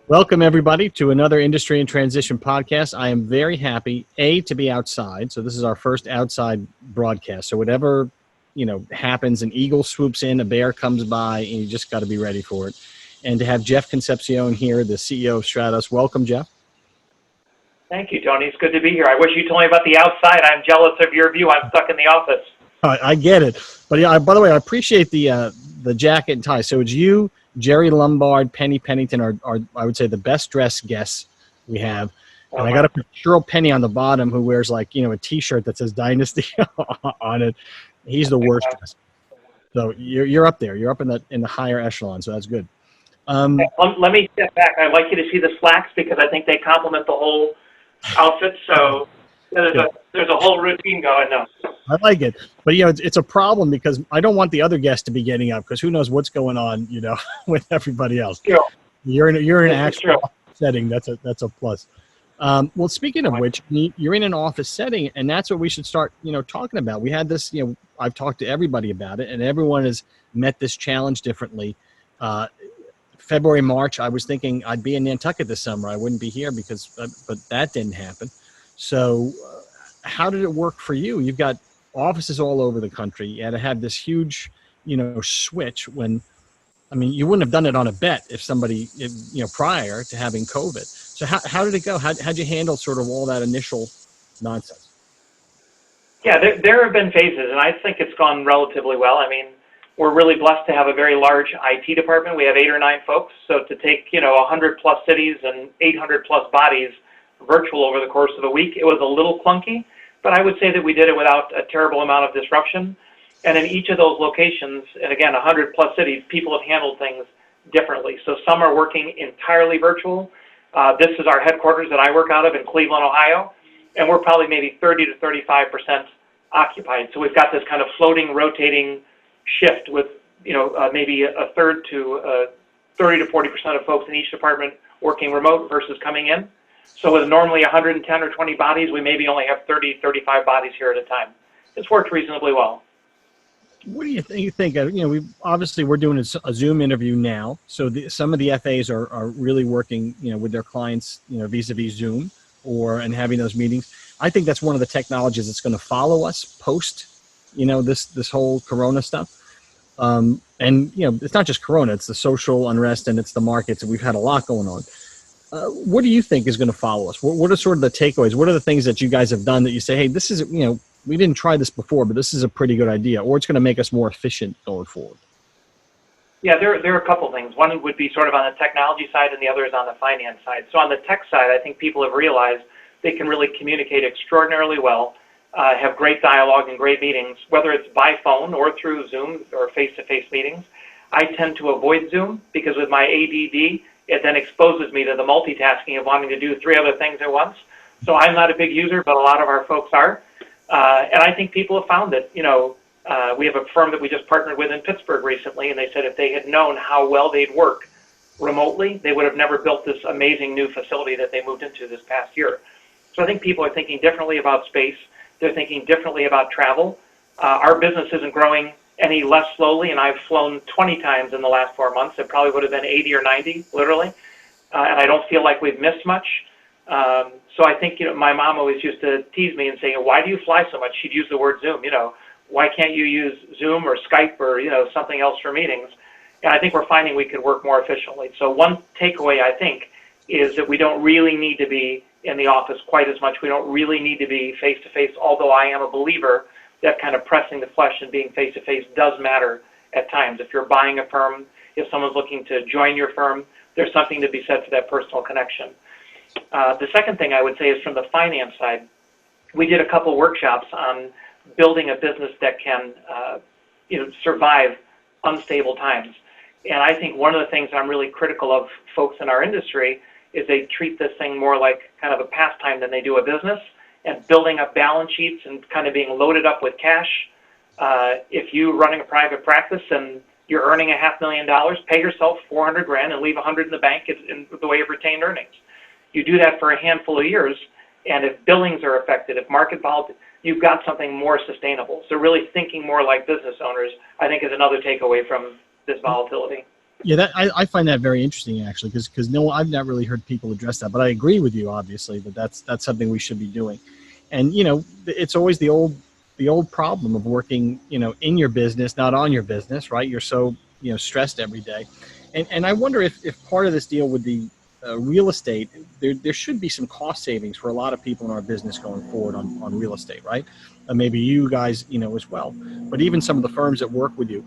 Welcome, everybody, to another Industry in Transition podcast. I am very happy, to be outside. So this is our first outside broadcast. So whatever, happens, an eagle swoops in, a bear comes by, and you just got to be ready for it. And to have Jeff Concepcion here, the CEO of Stratos. Welcome, Jeff. Thank you, Tony. It's good to be here. I wish you told me about the outside. I'm jealous of your view. I'm stuck in the office. I get it. But yeah, by the way, I appreciate the jacket and tie. So it's you, Jerry Lombard, Penny Pennington are I would say the best dressed guests we have. And I got to put Cheryl Penny on the bottom, who wears a T-shirt that says Dynasty on it. He's the worst dressed. So you're up there. You're up in the higher echelon. So that's good. Let me step back. I'd like you to see the slacks because I think they complement the whole outfit. So there's a whole routine going now. I like it, but it's a problem because I don't want the other guests to be getting up because who knows what's going on, with everybody else. True. You're in an actual setting. That's a plus. Well, speaking of which, you're in an office setting, and that's what we should start, talking about. We had this, I've talked to everybody about it, and everyone has met this challenge differently. February, March, I was thinking I'd be in Nantucket this summer. I wouldn't be here but that didn't happen. So how did it work for you? You've got offices all over the country. You had to have this huge, switch when, you wouldn't have done it on a bet if somebody, prior to having COVID. So how did it go? How'd you handle sort of all that initial nonsense? Yeah, there have been phases, and I think it's gone relatively well. We're really blessed to have a very large IT department. We have 8 or 9 folks. So to take, 100 plus cities and 800 plus bodies virtual over the course of a week, it was a little clunky, but I would say that we did it without a terrible amount of disruption. And in each of those locations, and again, 100 plus cities, people have handled things differently. So some are working entirely virtual. This is our headquarters that I work out of in Cleveland, Ohio, and we're probably maybe 30 to 35% occupied. So we've got this kind of floating, rotating shift with, maybe a third to 30 to 40% of folks in each department working remote versus coming in. So with normally 110 or 20 bodies, we maybe only have 30, 35 bodies here at a time. It's worked reasonably well. What do you think? We're doing a Zoom interview now. So some of the FAs are really working, with their clients, vis-a-vis Zoom and having those meetings. I think that's one of the technologies that's going to follow us post, this whole Corona stuff. And, it's not just Corona, it's the social unrest and it's the markets. We've had a lot going on. What do you think is going to follow us? What are sort of the takeaways? What are the things that you guys have done that you say, hey, this is, we didn't try this before, but this is a pretty good idea, or it's going to make us more efficient going forward? Yeah, there are a couple things. One would be sort of on the technology side and the other is on the finance side. So on the tech side, I think people have realized they can really communicate extraordinarily well, have great dialogue and great meetings, whether it's by phone or through Zoom or face-to-face meetings. I tend to avoid Zoom because with my ADD, it then exposes me to the multitasking of wanting to do 3 other things at once. So I'm not a big user, but a lot of our folks are. And I think people have found that, we have a firm that we just partnered with in Pittsburgh recently, and they said if they had known how well they'd work remotely, they would have never built this amazing new facility that they moved into this past year. So I think people are thinking differently about space. They're thinking differently about travel. Our business isn't growing any less slowly, and I've flown 20 times in the last 4 months. It probably would have been 80 or 90, literally, and I don't feel like we've missed much. So I think, my mom always used to tease me and say, why do you fly so much? She'd use the word Zoom, why can't you use Zoom or Skype or, something else for meetings? And I think we're finding we could work more efficiently. So one takeaway, I think, is that we don't really need to be in the office quite as much. We don't really need to be face-to-face, although I am a believer that kind of pressing the flesh and being face-to-face does matter at times. If you're buying a firm, if someone's looking to join your firm, there's something to be said for that personal connection. The second thing I would say is from the finance side, we did a couple workshops on building a business that can survive unstable times. And I think one of the things I'm really critical of folks in our industry is they treat this thing more like kind of a pastime than they do a business, and building up balance sheets and kind of being loaded up with cash. If you're running a private practice and you're earning $500,000, pay yourself $400,000 and leave $100 in the bank in the way of retained earnings. You do that for a handful of years, and if billings are affected, if market volatility, you've got something more sustainable. So really thinking more like business owners, I think, is another takeaway from this volatility. Yeah, I find that very interesting actually, because no, I've not really heard people address that, but I agree with you obviously that that's something we should be doing, and it's always the old problem of working in your business, not on your business, right? You're so stressed every day, and I wonder if part of this deal with the real estate, there should be some cost savings for a lot of people in our business going forward on real estate, right? Maybe you guys as well, but even some of the firms that work with you.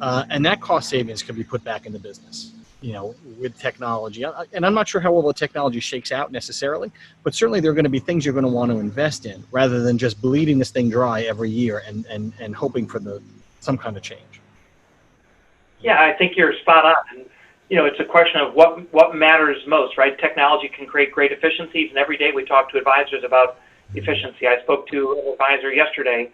And that cost savings can be put back in the business, with technology. And I'm not sure how well the technology shakes out necessarily, but certainly there are going to be things you're going to want to invest in rather than just bleeding this thing dry every year and hoping for some kind of change. Yeah, I think you're spot on. And, it's a question of what matters most, right? Technology can create great efficiencies, and every day we talk to advisors about efficiency. I spoke to an advisor yesterday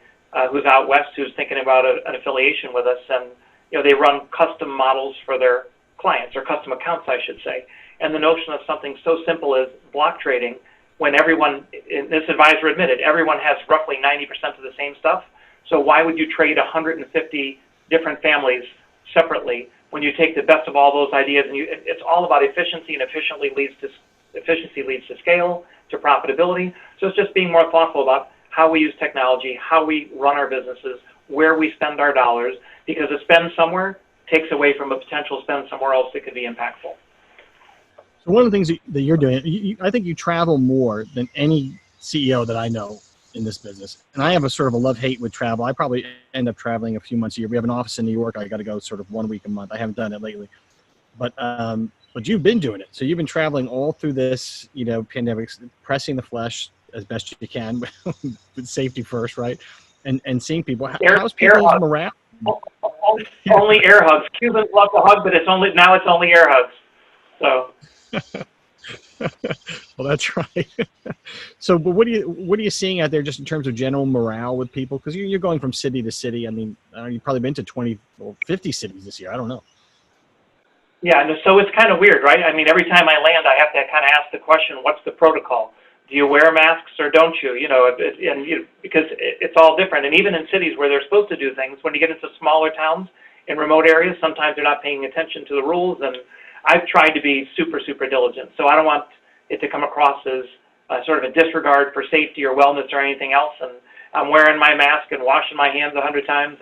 who's out west who's thinking about an affiliation with us, and they run custom models for their clients, or custom accounts, I should say. And the notion of something so simple as block trading, when everyone, this advisor admitted, everyone has roughly 90% of the same stuff. So why would you trade 150 different families separately when you take the best of all those ideas? And it's all about efficiency, and efficiency leads to scale, to profitability. So it's just being more thoughtful about how we use technology, how we run our businesses, where we spend our dollars, because a spend somewhere takes away from a potential spend somewhere else that could be impactful. So one of the things that you're doing, I think you travel more than any CEO that I know in this business. And I have a sort of a love-hate with travel. I probably end up traveling a few months a year. We have an office in New York. I got to go sort of 1 week a month. I haven't done it lately. But you've been doing it. So you've been traveling all through this, pandemic, pressing the flesh as best you can, with safety first, right? And seeing people. How's people's morale? Only air hugs. Cubans love to hug, but it's only air hugs. So. Well, that's right. So, but what are you seeing out there just in terms of general morale with people? Because you're going from city to city. I mean, you've probably been to 20 or 50 cities this year. I don't know. Yeah, so it's kind of weird, right? I mean, every time I land, I have to kind of ask the question, what's the protocol? Do you wear masks or don't you? Because it's all different. And even in cities where they're supposed to do things, when you get into smaller towns in remote areas, sometimes they're not paying attention to the rules. And I've tried to be super, super diligent. So I don't want it to come across as sort of a disregard for safety or wellness or anything else. And I'm wearing my mask and washing my hands 100 times.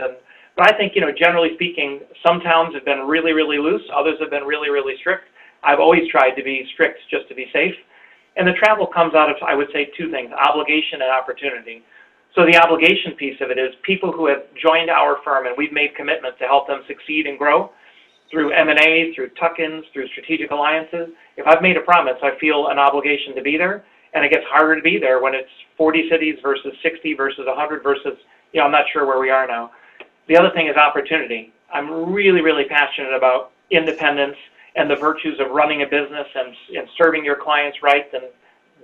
But I think, generally speaking, some towns have been really, really loose. Others have been really, really strict. I've always tried to be strict just to be safe. And the travel comes out of, I would say, two things: obligation and opportunity. So the obligation piece of it is people who have joined our firm, and we've made commitments to help them succeed and grow through M&A, through tuck-ins, through strategic alliances. If I've made a promise, I feel an obligation to be there, and it gets harder to be there when it's 40 cities versus 60 versus 100 versus, I'm not sure where we are now. The other thing is opportunity. I'm really, really passionate about independence and the virtues of running a business and serving your clients right and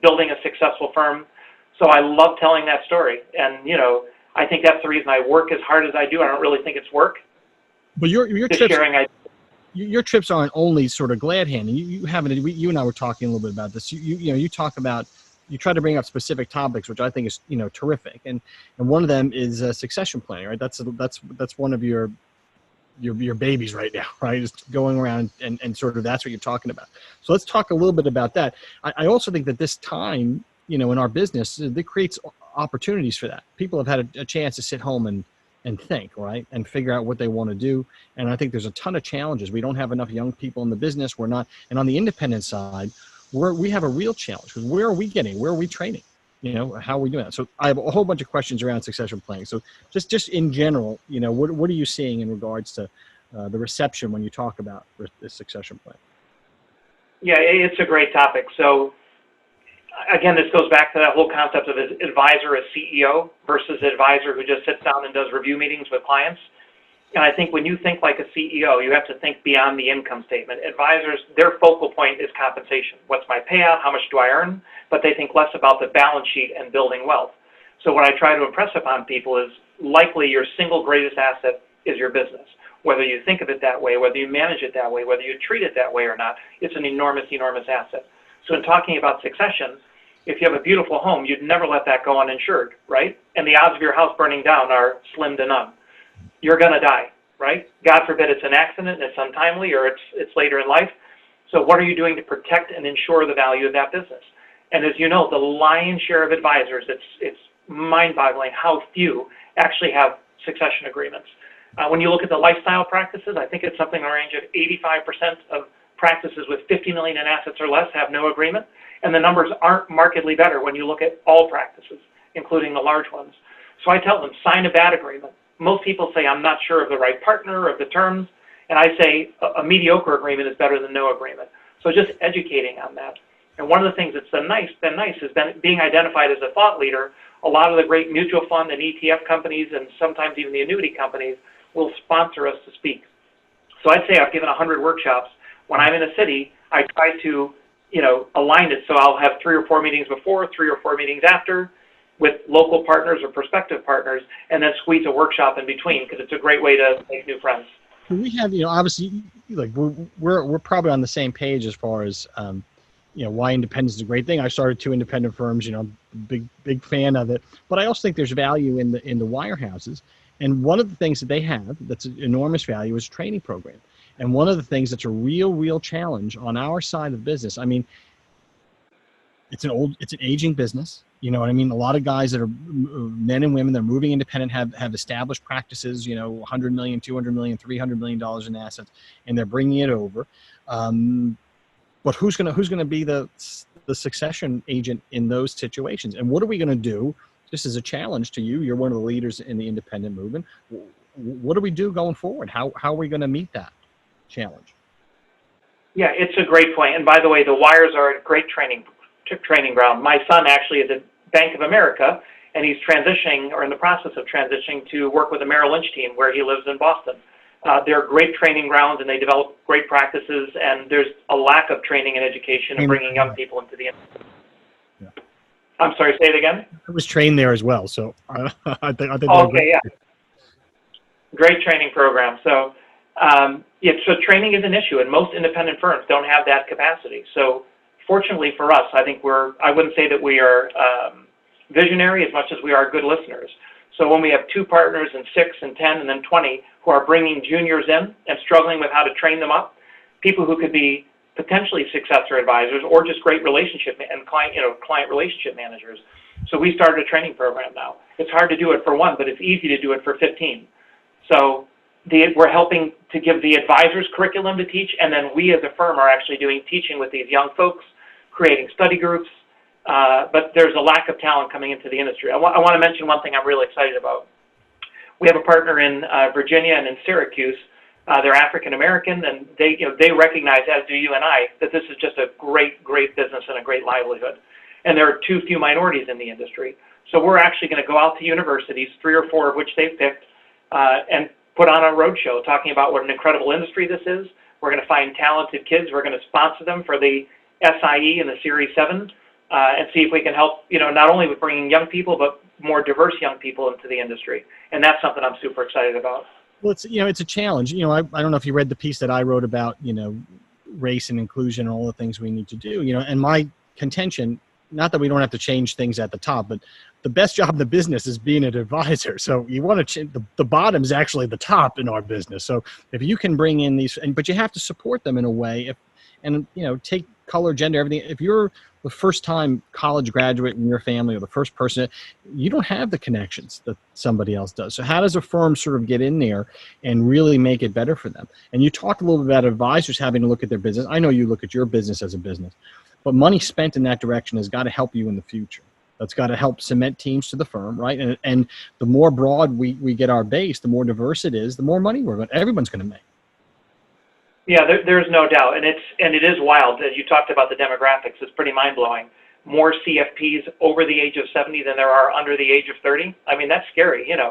building a successful firm. So I love telling that story. And, I think that's the reason I work as hard as I do. I don't really think it's work. But your trips aren't only sort of glad handing. You and I were talking a little bit about this. You talk about, you try to bring up specific topics, which I think is, terrific. And one of them is succession planning, right? That's one of your babies right now, right? Just going around and sort of that's what you're talking about. So let's talk a little bit about that. I also think that this time, in our business, it creates opportunities for that. People have had a chance to sit home and think, right? And figure out what they want to do. And I think there's a ton of challenges. We don't have enough young people in the business. We're not. And on the independent side, we have a real challenge because where are we getting? Where are we training? How are we doing that? So I have a whole bunch of questions around succession planning. So just in general, what are you seeing in regards to the reception when you talk about the succession plan? Yeah, it's a great topic. So again, this goes back to that whole concept of advisor as CEO versus advisor who just sits down and does review meetings with clients. And I think when you think like a CEO, you have to think beyond the income statement. Advisors, their focal point is compensation. What's my payout? How much do I earn? But they think less about the balance sheet and building wealth. So what I try to impress upon people is likely your single greatest asset is your business. Whether you think of it that way, whether you manage it that way, whether you treat it that way or not, it's an enormous, enormous asset. So in talking about succession, if you have a beautiful home, you'd never let that go uninsured, right? And the odds of your house burning down are slim to none. You're going to die. right? God forbid it's an accident and it's untimely or it's later in life. So what are you doing to protect and ensure the value of that business? And as you know, the lion's share of advisors, it's mind-boggling how few actually have succession agreements. When you look at the lifestyle practices, I think it's something in the range of 85% of practices with 50 million in assets or less have no agreement. And the numbers aren't markedly better when you look at all practices, including the large ones. So I tell them, sign a bad agreement. Most people say, I'm not sure of the right partner, of the terms. And I say a mediocre agreement is better than no agreement. So just educating on that. And one of the things that's been nice is being identified as a thought leader. A lot of the great mutual fund and ETF companies and sometimes even the annuity companies will sponsor us to speak. So I'd say I've given 100 workshops. When I'm in a city, I try to, align it so I'll have 3 or 4 meetings before, 3 or 4 meetings after with local partners or prospective partners, and then squeeze a workshop in between because it's a great way to make new friends. We have, obviously, like we're probably on the same page as far as, why independence is a great thing. I started 2 independent firms, big fan of it. But I also think there's value in the wirehouses. And one of the things that they have that's an enormous value is a training program. And one of the things that's a real challenge on our side of business, I mean, it's an aging business. You know what I mean? A lot of guys that are men and women that are moving independent have established practices, $100 million, $200 million, $300 million in assets, and they're bringing it over. But who's gonna be the succession agent in those situations? And what are we gonna do? This is a challenge to you. You're one of the leaders in the independent movement. What do we do going forward? How are we gonna meet that challenge? Yeah, it's a great point. And by the way, the wires are a great training ground. My son actually is at Bank of America, and he's transitioning or in the process of transitioning to work with the Merrill Lynch team where he lives in Boston. They're great training grounds, and they develop great practices, and there's a lack of training and education and bringing young people into the industry. Yeah. I'm sorry, say it again? I was trained there as well, so I think okay, yeah. Great training program. So, so training is an issue, and most independent firms don't have that capacity. So fortunately for us, I think I wouldn't say that we are visionary as much as we are good listeners. So when we have 2 partners and 6 and 10 and then 20 who are bringing juniors in and struggling with how to train them up, people who could be potentially successor advisors or just great relationship and client relationship managers. So we started a training program now. It's hard to do it for 1, but it's easy to do it for 15. So we're helping to give the advisors curriculum to teach, and then we as a firm are actually doing teaching with these young folks, creating study groups, but there's a lack of talent coming into the industry. I want to mention one thing I'm really excited about. We have a partner in Virginia and in Syracuse. They're African American, and they recognize, as do you and I, that this is just a great business and a great livelihood. And there are too few minorities in the industry. So we're actually going to go out to universities, 3 or 4 of which they've picked, and put on a roadshow talking about what an incredible industry this is. We're going to find talented kids. We're going to sponsor them for the SIE and the Series 7 and see if we can help, not only with bringing young people, but more diverse young people into the industry. And that's something I'm super excited about. Well, it's a challenge. I don't know if you read the piece that I wrote about, race and inclusion and all the things we need to do, and my contention, not that we don't have to change things at the top, but the best job in the business is being an advisor. So you want to change the bottom is actually the top in our business. So if you can bring in these, but you have to support them in a way, take color, gender, everything. If you're the first time college graduate in your family or the first person, you don't have the connections that somebody else does. So how does a firm sort of get in there and really make it better for them? And you talked a little bit about advisors having to look at their business. I know you look at your business as a business, but money spent in that direction has got to help you in the future. That's got to help cement teams to the firm, right? And the more broad we get our base, the more diverse it is, the more money everyone's going to make. Yeah, there's no doubt, and it is wild. As you talked about the demographics, it's pretty mind-blowing. More CFPs over the age of 70 than there are under the age of 30. I mean, that's scary, And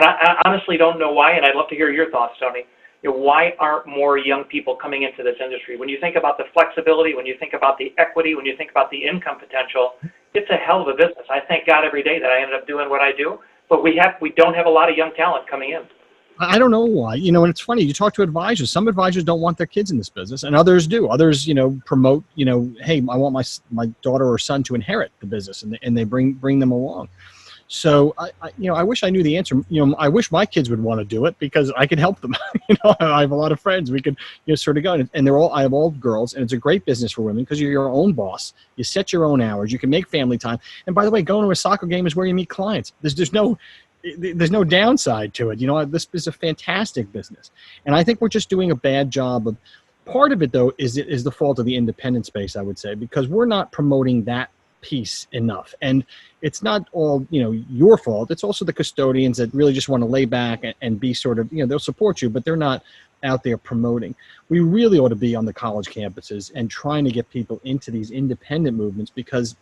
I honestly don't know why, and I'd love to hear your thoughts, Tony. Why aren't more young people coming into this industry? When you think about the flexibility, when you think about the equity, when you think about the income potential, it's a hell of a business. I thank God every day that I ended up doing what I do, but we don't have a lot of young talent coming in. I don't know why, and it's funny, you talk to advisors, some advisors don't want their kids in this business and others do. Others, promote, hey, I want my daughter or son to inherit the business and they bring them along. So I wish I knew the answer. I wish my kids would want to do it because I could help them. I have a lot of friends. We could, sort of go, and I have all girls, and it's a great business for women because you're your own boss. You set your own hours. You can make family time. And by the way, going to a soccer game is where you meet clients. There's no downside to it. This is a fantastic business, and I think we're just doing a bad job of. Part of it, though, is the fault of the independent space, I would say, because we're not promoting that piece enough. And it's not all, your fault. It's also the custodians that really just want to lay back and be sort of, they'll support you, but they're not out there promoting. We really ought to be on the college campuses and trying to get people into these independent movements because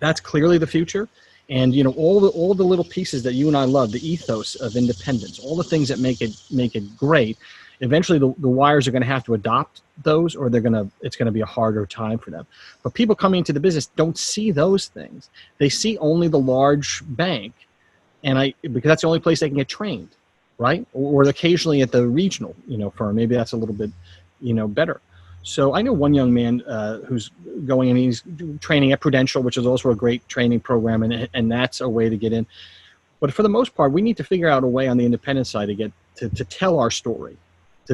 that's clearly the future. And, all the little pieces that you and I love, the ethos of independence, all the things that make it great. Eventually, the wires are going to have to adopt those, or it's going to be a harder time for them. But people coming into the business don't see those things. They see only the large bank, because that's the only place they can get trained, right? Or occasionally at the regional, firm. Maybe that's a little bit, better. So I know one young man who's going and he's training at Prudential, which is also a great training program, and that's a way to get in. But for the most part, we need to figure out a way on the independent side to get to tell our story.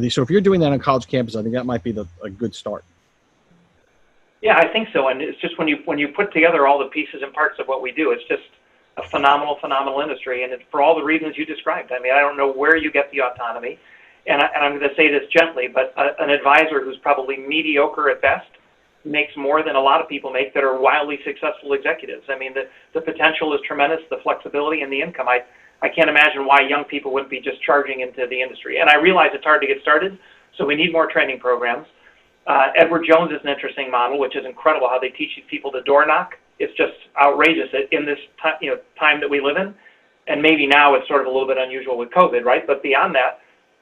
So if you're doing that on college campus, I think that might be a good start. Yeah, I think so. And it's just when you put together all the pieces and parts of what we do, it's just a phenomenal industry. And it's for all the reasons you described. I mean, I don't know where you get the autonomy. And I'm going to say this gently, but an advisor who's probably mediocre at best makes more than a lot of people make that are wildly successful executives. I mean, the potential is tremendous, the flexibility and the income. I can't imagine why young people wouldn't be just charging into the industry. And I realize it's hard to get started, so we need more training programs. Edward Jones is an interesting model, which is incredible how they teach people to door knock. It's just outrageous in this time that we live in. And maybe now it's sort of a little bit unusual with COVID, right? But beyond that,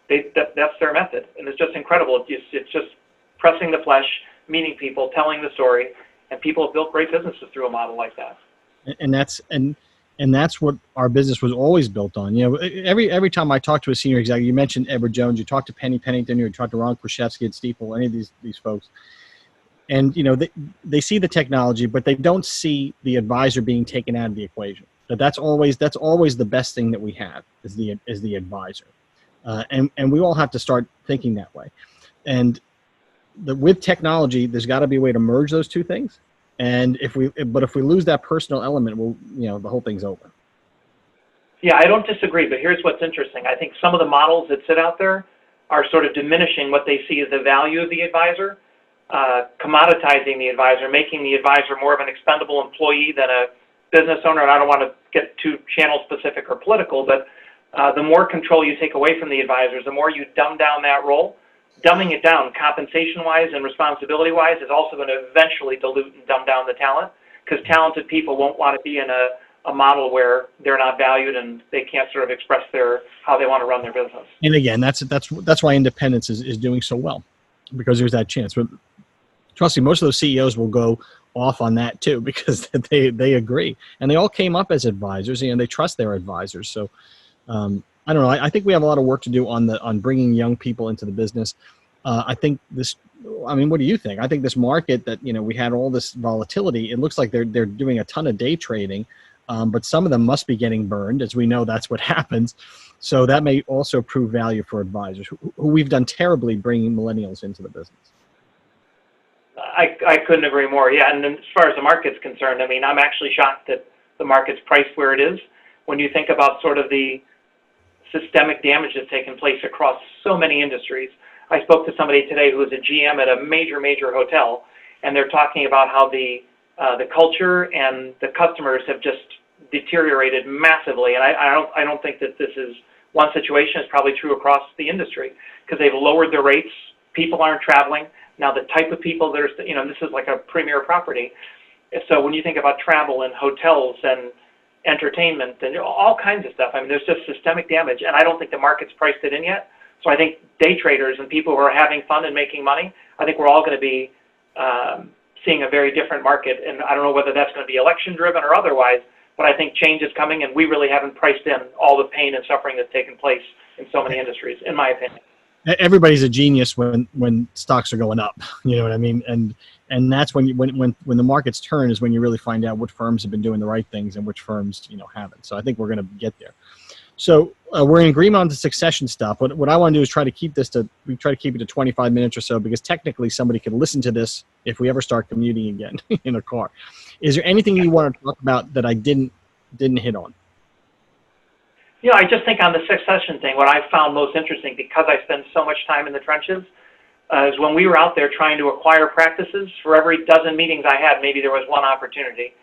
that's their method. And it's just incredible. It's just pressing the flesh, meeting people, telling the story, and people have built great businesses through a model like that. And that's what our business was always built on. Every time I talk to a senior executive, you mentioned Edward Jones, you talk to Penny Pennington, you talk to Ron Kraszewski at Stifel, any of these folks, and they see the technology, but they don't see the advisor being taken out of the equation. That's always the best thing that we have is the advisor, and we all have to start thinking that way. And with technology, there's got to be a way to merge those two things. And if we lose that personal element, the whole thing's over. Yeah, I don't disagree, but here's what's interesting. I think some of the models that sit out there are sort of diminishing what they see as the value of the advisor, commoditizing the advisor, making the advisor more of an expendable employee than a business owner. And I don't want to get too channel specific or political, but the more control you take away from the advisors, the more you dumb down that role. Dumbing it down compensation-wise and responsibility-wise is also going to eventually dilute and dumb down the talent because talented people won't want to be in a model where they're not valued and they can't sort of express how they want to run their business. And again, that's why independence is doing so well because there's that chance. But trust me, most of those CEOs will go off on that too because they agree. And they all came up as advisors and they trust their advisors. So I don't know. I think we have a lot of work to do on bringing young people into the business. I think what do you think? I think this market that, we had all this volatility, it looks like they're doing a ton of day trading, but some of them must be getting burned. As we know, that's what happens. So that may also prove value for advisors who we've done terribly bringing millennials into the business. I couldn't agree more. Yeah. And as far as the market's concerned, I'm actually shocked that the market's priced where it is. When you think about sort of the systemic damage that's taken place across so many industries. I spoke to somebody today who was a GM at a major hotel, and they're talking about how the culture and the customers have just deteriorated massively. And I don't think that this is one situation. It's probably true across the industry because they've lowered their rates. People aren't traveling. Now the type of people this is like a premier property. So when you think about travel and hotels and entertainment and all kinds of stuff, there's just systemic damage, and I don't think the market's priced it in yet. So I think day traders and people who are having fun and making money, I think we're all going to be seeing a very different market, and I don't know whether that's going to be election driven or otherwise, but I think change is coming, and we really haven't priced in all the pain and suffering that's taken place in so many industries, in my opinion. Everybody's a genius when stocks are going up, you know what I mean? And And that's when when the markets turn is when you really find out which firms have been doing the right things and which firms, haven't. So I think we're going to get there. So we're in agreement on the succession stuff. What I want to do is try to keep it to 25 minutes or so, because technically somebody could listen to this if we ever start commuting again in a car. Is there anything you want to talk about that I didn't hit on? I just think on the succession thing, what I found most interesting, because I spend so much time in the trenches, is when we were out there trying to acquire practices. For every dozen meetings I had, maybe there was one opportunity.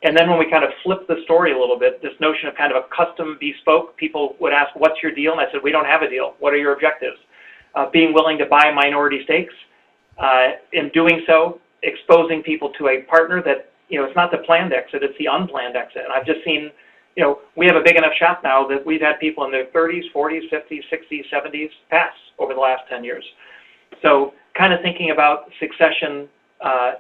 And then when we kind of flipped the story a little bit, this notion of kind of a custom bespoke, people would ask, what's your deal? And I said, we don't have a deal. What are your objectives? Being willing to buy minority stakes. In doing so, exposing people to a partner that, it's not the planned exit, it's the unplanned exit. And I've just seen, we have a big enough shop now that we've had people in their 30s, 40s, 50s, 60s, 70s pass over the last 10 years. So kind of thinking about succession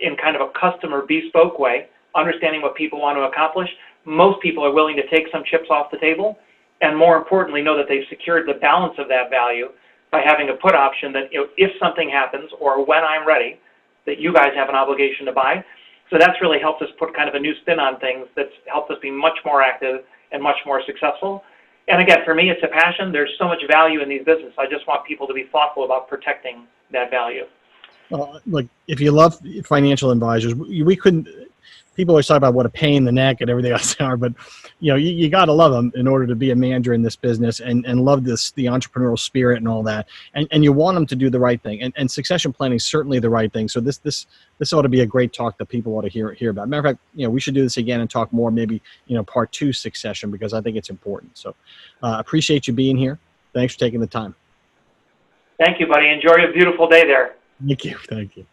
in kind of a customer bespoke way, understanding what people want to accomplish. Most people are willing to take some chips off the table, and more importantly, know that they've secured the balance of that value by having a put option that, if something happens or when I'm ready, that you guys have an obligation to buy. So that's really helped us put kind of a new spin on things that's helped us be much more active and much more successful. And again, for me, it's a passion. There's so much value in these businesses. I just want people to be thoughtful about protecting that value. Like, if you love financial advisors, we couldn't. People always talk about what a pain in the neck and everything else are, but you got to love them in order to be a manager in this business and love the entrepreneurial spirit and all that. And you want them to do the right thing. And succession planning is certainly the right thing. So this ought to be a great talk that people ought to hear about. Matter of fact, we should do this again and talk more, maybe, part 2 succession, because I think it's important. So appreciate you being here. Thanks for taking the time. Thank you, buddy. Enjoy a beautiful day there. Thank you. Thank you.